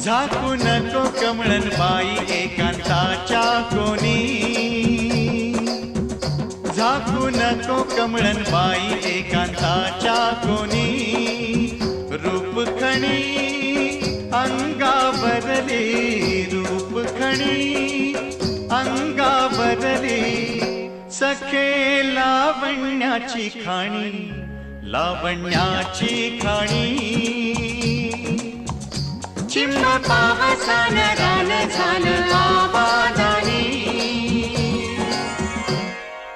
झाकू नको कमळन बाई एकांताच्या कोणी, झाकू नको कमळन बाई एकांताच्या कोणी, रूप खणी अंगावरली, रूप खणी अंगावरली, सखे लावण्याची खाणी, लावण्याची खाणी. चिंब पावसान रान झालं आबादानी,